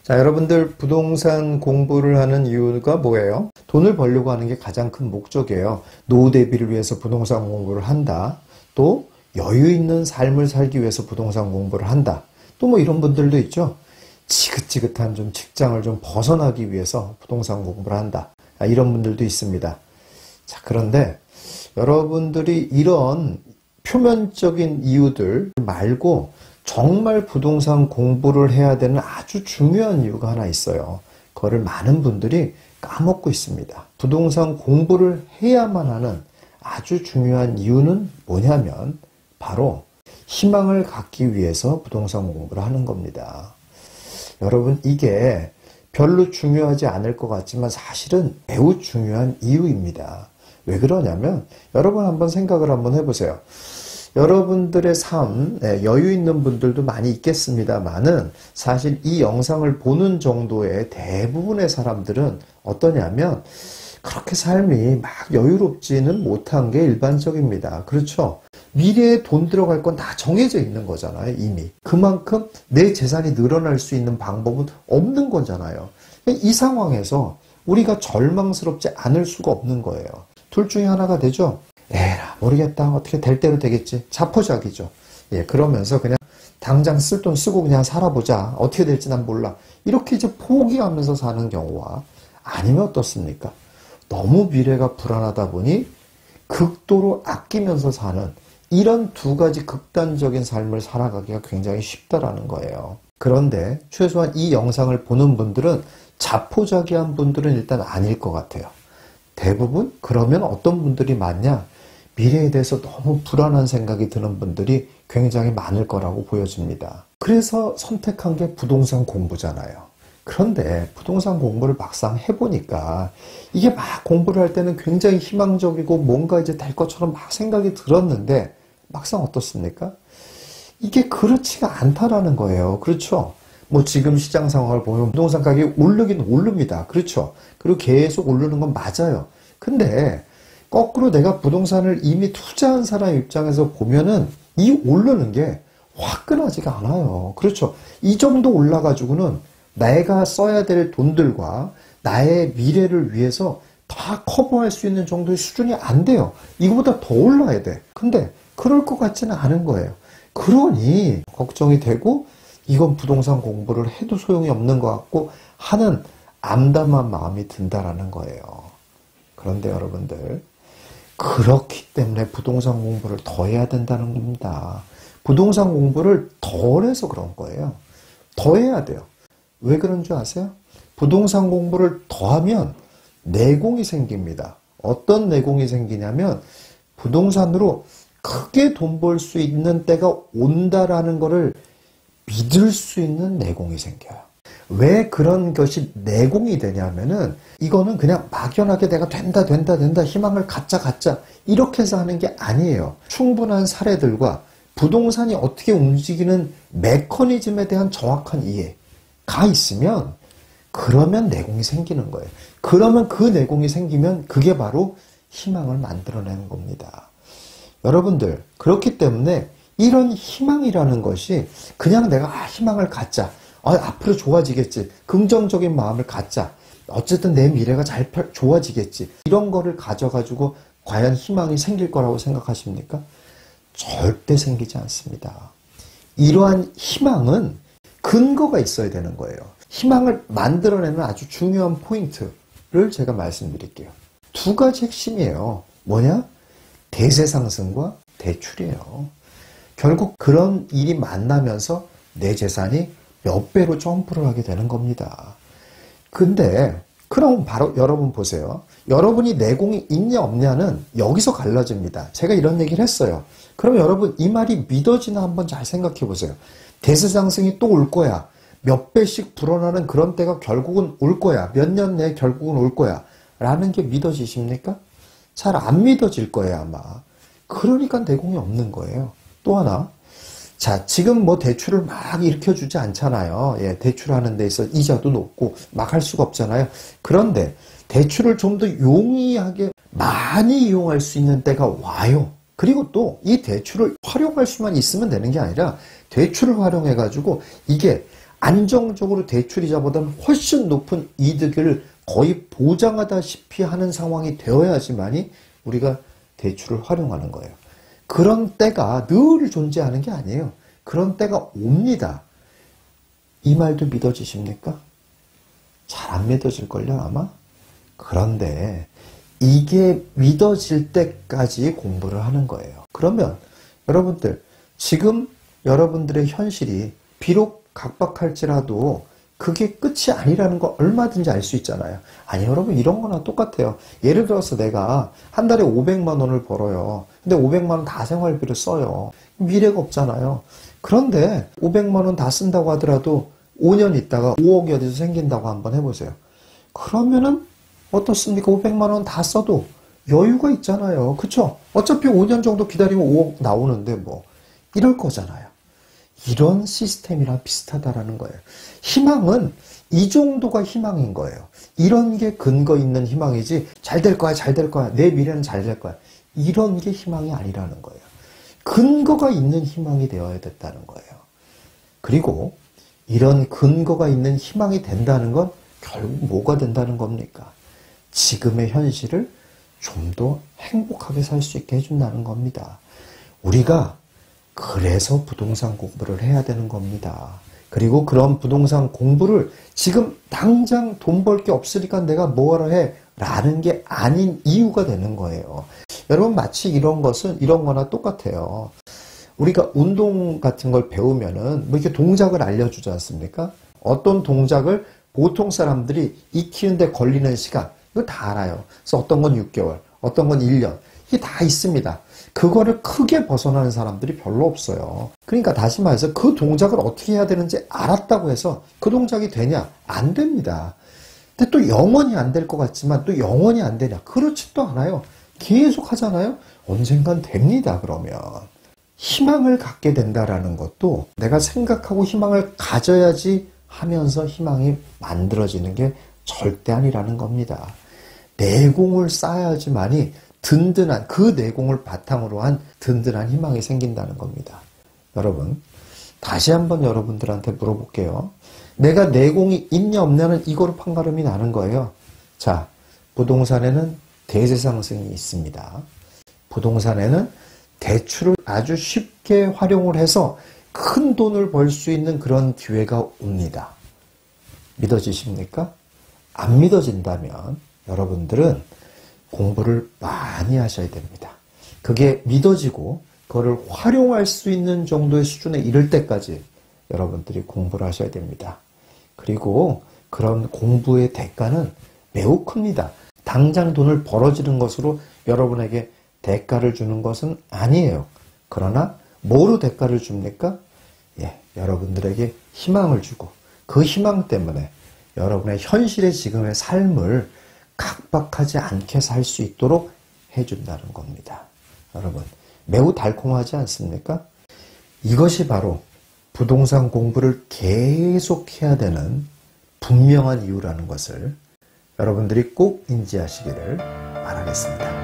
자, 여러분들 부동산 공부를 하는 이유가 뭐예요? 돈을 벌려고 하는 게 가장 큰 목적이에요. 노후 대비를 위해서 부동산 공부를 한다. 또 여유 있는 삶을 살기 위해서 부동산 공부를 한다. 또 뭐 이런 분들도 있죠. 지긋지긋한 좀 직장을 좀 벗어나기 위해서 부동산 공부를 한다. 이런 분들도 있습니다. 자, 그런데 여러분들이 이런 표면적인 이유들 말고 정말 부동산 공부를 해야 되는 아주 중요한 이유가 하나 있어요. 그거를 많은 분들이 까먹고 있습니다. 부동산 공부를 해야만 하는 아주 중요한 이유는 뭐냐면 바로 희망을 갖기 위해서 부동산 공부를 하는 겁니다. 여러분, 이게 별로 중요하지 않을 것 같지만 사실은 매우 중요한 이유입니다. 왜 그러냐면 여러분 한번 생각을 한번 해보세요. 여러분들의 삶, 여유 있는 분들도 많이 있겠습니다만은 사실 이 영상을 보는 정도의 대부분의 사람들은 어떠냐면 그렇게 삶이 막 여유롭지는 못한 게 일반적입니다. 그렇죠? 미래에 돈 들어갈 건 다 정해져 있는 거잖아요, 이미. 그만큼 내 재산이 늘어날 수 있는 방법은 없는 거잖아요. 이 상황에서 우리가 절망스럽지 않을 수가 없는 거예요. 둘 중에 하나가 되죠? 에라 모르겠다, 어떻게 될 대로 되겠지, 자포자기죠. 그러면서 그냥 당장 쓸 돈 쓰고 그냥 살아보자, 어떻게 될지 난 몰라, 이렇게 이제 포기하면서 사는 경우와 아니면 어떻습니까? 너무 미래가 불안하다 보니 극도로 아끼면서 사는 이런 두 가지 극단적인 삶을 살아가기가 굉장히 쉽다라는 거예요. 그런데 최소한 이 영상을 보는 분들은 자포자기한 분들은 일단 아닐 것 같아요. 대부분 그러면 어떤 분들이 많냐? 미래에 대해서 너무 불안한 생각이 드는 분들이 굉장히 많을 거라고 보여집니다. 그래서 선택한 게 부동산 공부잖아요. 그런데 부동산 공부를 막상 해보니까 이게 막 공부를 할 때는 굉장히 희망적이고 뭔가 이제 될 것처럼 막 생각이 들었는데 막상 어떻습니까? 이게 그렇지가 않다라는 거예요. 그렇죠? 뭐 지금 시장 상황을 보면 부동산 가격이 오르긴 오릅니다. 그렇죠? 그리고 계속 오르는 건 맞아요. 근데 거꾸로 내가 부동산을 이미 투자한 사람 입장에서 보면은 이 오르는 게 화끈하지가 않아요. 그렇죠? 이 정도 올라가지고는 내가 써야 될 돈들과 나의 미래를 위해서 다 커버할 수 있는 정도의 수준이 안 돼요. 이거보다 더 올라야 돼. 근데 그럴 것 같지는 않은 거예요. 그러니 걱정이 되고 이건 부동산 공부를 해도 소용이 없는 것 같고 하는 암담한 마음이 든다라는 거예요. 그런데 여러분들, 그렇기 때문에 부동산 공부를 더 해야 된다는 겁니다. 부동산 공부를 덜 해서 그런 거예요. 더 해야 돼요. 왜 그런 줄 아세요? 부동산 공부를 더 하면 내공이 생깁니다. 어떤 내공이 생기냐면 부동산으로 크게 돈 벌 수 있는 때가 온다라는 거를 믿을 수 있는 내공이 생겨요. 왜 그런 것이 내공이 되냐면은 이거는 그냥 막연하게 내가 된다 희망을 갖자 이렇게 해서 하는 게 아니에요. 충분한 사례들과 부동산이 어떻게 움직이는 메커니즘에 대한 정확한 이해가 있으면 그러면 내공이 생기는 거예요. 그러면 그 내공이 생기면 그게 바로 희망을 만들어내는 겁니다. 여러분들, 그렇기 때문에 이런 희망이라는 것이 그냥 내가 희망을 갖자, 앞으로 좋아지겠지, 긍정적인 마음을 갖자, 어쨌든 내 미래가 좋아지겠지, 이런 거를 가져가지고 과연 희망이 생길 거라고 생각하십니까? 절대 생기지 않습니다. 이러한 희망은 근거가 있어야 되는 거예요. 희망을 만들어내는 아주 중요한 포인트를 제가 말씀드릴게요. 두 가지 핵심이에요. 뭐냐? 대세 상승과 대출이에요. 결국 그런 일이 만나면서 내 재산이 몇 배로 점프를 하게 되는 겁니다. 근데 그럼 바로 여러분 보세요. 여러분이 내공이 있냐 없냐는 여기서 갈라집니다. 제가 이런 얘기를 했어요. 그럼 여러분 이 말이 믿어지나 한번 잘 생각해 보세요. 대세 상승이 또 올 거야. 몇 배씩 불어나는 그런 때가 결국은 올 거야. 몇 년 내에 결국은 올 거야. 라는 게 믿어지십니까? 잘 안 믿어질 거예요, 아마. 그러니까 내공이 없는 거예요. 또 하나. 자, 지금 뭐 대출을 막 일으켜주지 않잖아요. 대출하는 데 있어 이자도 높고 막 할 수가 없잖아요. 그런데 대출을 좀 더 용이하게 많이 이용할 수 있는 때가 와요. 그리고 또 이 대출을 활용할 수만 있으면 되는 게 아니라 대출을 활용해가지고 이게 안정적으로 대출이자보다는 훨씬 높은 이득을 거의 보장하다시피 하는 상황이 되어야지만이 우리가 대출을 활용하는 거예요. 그런 때가 늘 존재하는 게 아니에요. 그런 때가 옵니다. 이 말도 믿어지십니까? 잘 안 믿어질걸요, 아마? 그런데 이게 믿어질 때까지 공부를 하는 거예요. 그러면 여러분들, 지금 여러분들의 현실이 비록 각박할지라도 그게 끝이 아니라는 거 얼마든지 알 수 있잖아요. 아니, 여러분, 이런 거나 똑같아요. 예를 들어서 내가 한 달에 500만 원을 벌어요. 근데 500만 원 다 생활비로 써요. 미래가 없잖아요. 그런데 500만 원 다 쓴다고 하더라도 5년 있다가 5억이 어디서 생긴다고 한번 해보세요. 그러면은 어떻습니까? 500만 원 다 써도 여유가 있잖아요. 그쵸? 어차피 5년 정도 기다리면 5억 나오는데 뭐 이럴 거잖아요. 이런 시스템이랑 비슷하다라는 거예요. 희망은 이 정도가 희망인 거예요. 이런 게 근거 있는 희망이지 잘 될 거야, 잘 될 거야, 내 미래는 잘 될 거야. 이런 게 희망이 아니라는 거예요. 근거가 있는 희망이 되어야 됐다는 거예요. 그리고 이런 근거가 있는 희망이 된다는 건 결국 뭐가 된다는 겁니까? 지금의 현실을 좀 더 행복하게 살 수 있게 해준다는 겁니다. 우리가 그래서 부동산 공부를 해야 되는 겁니다. 그리고 그런 부동산 공부를 지금 당장 돈 벌 게 없으니까 내가 뭐하러 해? 라는 게 아닌 이유가 되는 거예요. 여러분, 마치 이런 것은 이런 거나 똑같아요. 우리가 운동 같은 걸 배우면은 뭐 이렇게 동작을 알려주지 않습니까? 어떤 동작을 보통 사람들이 익히는데 걸리는 시간, 이거 다 알아요. 그래서 어떤 건 6개월, 어떤 건 1년, 이게 다 있습니다. 그거를 크게 벗어나는 사람들이 별로 없어요. 그러니까 다시 말해서 그 동작을 어떻게 해야 되는지 알았다고 해서 그 동작이 되냐? 안 됩니다. 근데 또 영원히 안 될 것 같지만 또 영원히 안 되냐? 그렇지도 않아요. 계속 하잖아요. 언젠간 됩니다, 그러면. 희망을 갖게 된다라는 것도 내가 생각하고 희망을 가져야지 하면서 희망이 만들어지는 게 절대 아니라는 겁니다. 내공을 쌓아야지만이 든든한, 그 내공을 바탕으로 한 든든한 희망이 생긴다는 겁니다. 여러분, 다시 한번 여러분들한테 물어볼게요. 내가 내공이 있냐 없냐는 이거로 판가름이 나는 거예요. 자, 부동산에는 대세 상승이 있습니다. 부동산에는 대출을 아주 쉽게 활용을 해서 큰 돈을 벌 수 있는 그런 기회가 옵니다. 믿어지십니까? 안 믿어진다면 여러분들은 공부를 많이 하셔야 됩니다. 그게 믿어지고 그거를 활용할 수 있는 정도의 수준에 이를 때까지 여러분들이 공부를 하셔야 됩니다. 그리고 그런 공부의 대가는 매우 큽니다. 당장 돈을 벌어지는 것으로 여러분에게 대가를 주는 것은 아니에요. 그러나 뭐로 대가를 줍니까? 여러분들에게 희망을 주고 그 희망 때문에 여러분의 현실의 지금의 삶을 각박하지 않게 살 수 있도록 해준다는 겁니다. 여러분, 매우 달콤하지 않습니까? 이것이 바로 부동산 공부를 계속 해야 되는 분명한 이유라는 것을 여러분들이 꼭 인지하시기를 바라겠습니다.